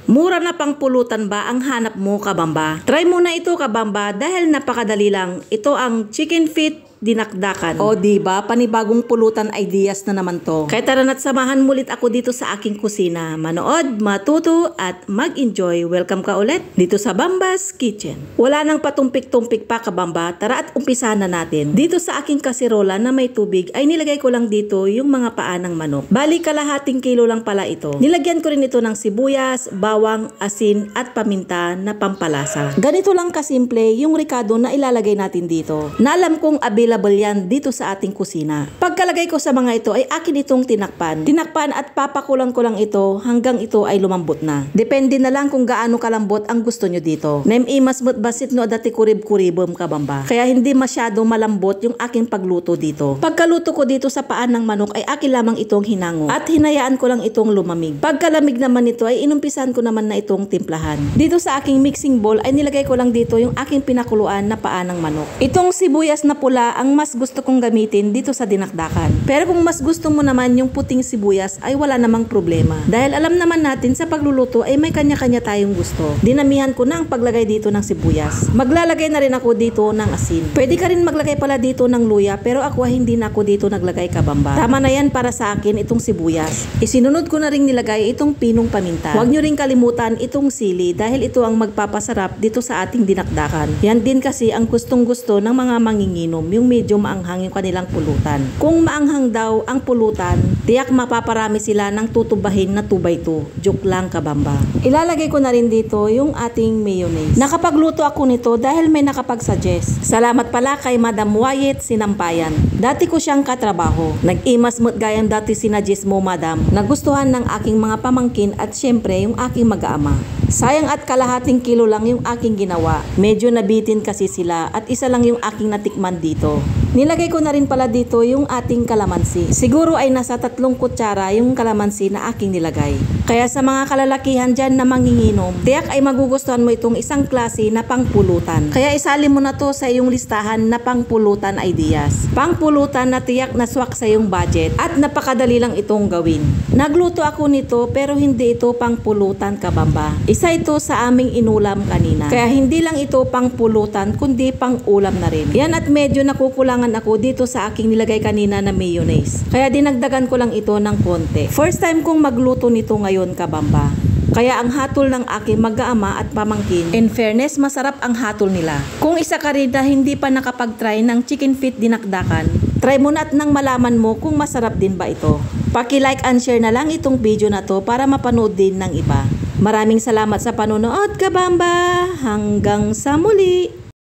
Mura na pang pulutan ba ang hanap mo, kabamba? Try mo na ito, kabamba, dahil napakadali lang. Ito ang chicken feet dinakdakan. O diba, panibagong pulutan ideas na naman to. Kaya tara na't samahan mulit ako dito sa aking kusina. Manood, matuto at mag-enjoy. Welcome ka ulit dito sa Bamba's Kitchen. Wala nang patumpik-tumpik pa, kabamba. Tara at umpisahan na natin. Dito sa aking kasirola na may tubig ay nilagay ko lang dito yung mga paa ng manok. Bali kalahating kilo lang pala ito. Nilagyan ko rin ito ng sibuyas, bawang, asin at paminta na pampalasa. Ganito lang kasimple yung ricado na ilalagay natin dito. Na alam kong available yan dito sa ating kusina. Pagkalagay ko sa mga ito ay akin itong tinakpan. Tinakpan at papakulan ko lang ito hanggang ito ay lumambot na. Depende na lang kung gaano kalambot ang gusto nyo dito. Naimas mo't basit no adati kurib-kuribom, kabamba. Kaya hindi masyado malambot yung aking pagluto dito. Pagkaluto ko dito sa paan ng manok ay akin lamang itong hinango at hinayaan ko lang itong lumamig. Pagkalamig naman ito ay inumpisan ko naman na itong timplahan. Dito sa aking mixing bowl ay nilagay ko lang dito yung aking pinakuluan na paa ng manok. Itong sibuyas na pula ang mas gusto kong gamitin dito sa dinakdakan. Pero kung mas gusto mo naman yung puting sibuyas ay wala namang problema. Dahil alam naman natin sa pagluluto ay may kanya-kanya tayong gusto. Dinamihan ko na ang paglagay dito ng sibuyas. Maglalagay na rin ako dito ng asin. Pwede ka rin maglagay pala dito ng luya, pero ako hindi na ako dito naglagay, kabamba. Tama na yan para sa akin itong sibuyas. Isinunod ko na rin nilagay itong pinong paminta. Huwag nyo rin kalimutan itong sili dahil ito ang magpapasarap dito sa ating dinakdakan. Yan din kasi ang gustong-gusto ng mga manginginom, yung medyo maanghang yung kanilang pulutan. Kung maanghang daw ang pulutan, tiyak mapaparami sila ng tutubahin na 2x2. Joke lang, kabamba. Ilalagay ko na rin dito yung ating mayonnaise. Nakapagluto ako nito dahil may nakapag-suggest. Salamat pala kay Madam Wyatt Sinampayan. Dati ko siyang katrabaho. Nag-imas mo't gayang dati sinadjust mo, madam. Nagustuhan ng aking mga pamangkin at syempre yung aking mag-aama. Sayang at kalahating kilo lang yung aking ginawa. Medyo nabitin kasi sila at isa lang yung aking natikman dito. Nilagay ko na rin pala dito yung ating kalamansi. Siguro ay nasa 3 kutsara yung kalamansi na aking nilagay. Kaya sa mga kalalakihan dyan na manginginom, tiyak ay magugustuhan mo itong isang klase na pangpulutan. Kaya isali mo na to sa iyong listahan na pangpulutan ideas. Pangpulutan na tiyak na swak sa iyong budget at napakadali lang itong gawin. Nagluto ako nito pero hindi ito pangpulutan, kabamba. Isa ito sa aming inulam kanina. Kaya hindi lang ito pangpulutan kundi pang-ulam na rin. Yan at medyo nakukulangan ako dito sa aking nilagay kanina na mayonnaise. Kaya dinagdagan ko lang ito ng konti. First time kong magluto nito ngayon, kabamba. Kaya ang hatol ng aking mag-aama at pamangkin, in fairness, masarap ang hatol nila. Kung isa ka rin na hindi pa nakapag-try ng chicken feet dinakdakan, try mo na at nang malaman mo kung masarap din ba ito. Paki-like and share na lang itong video na to para mapanood din ng iba. Maraming salamat sa panonood, kabamba. Hanggang sa muli!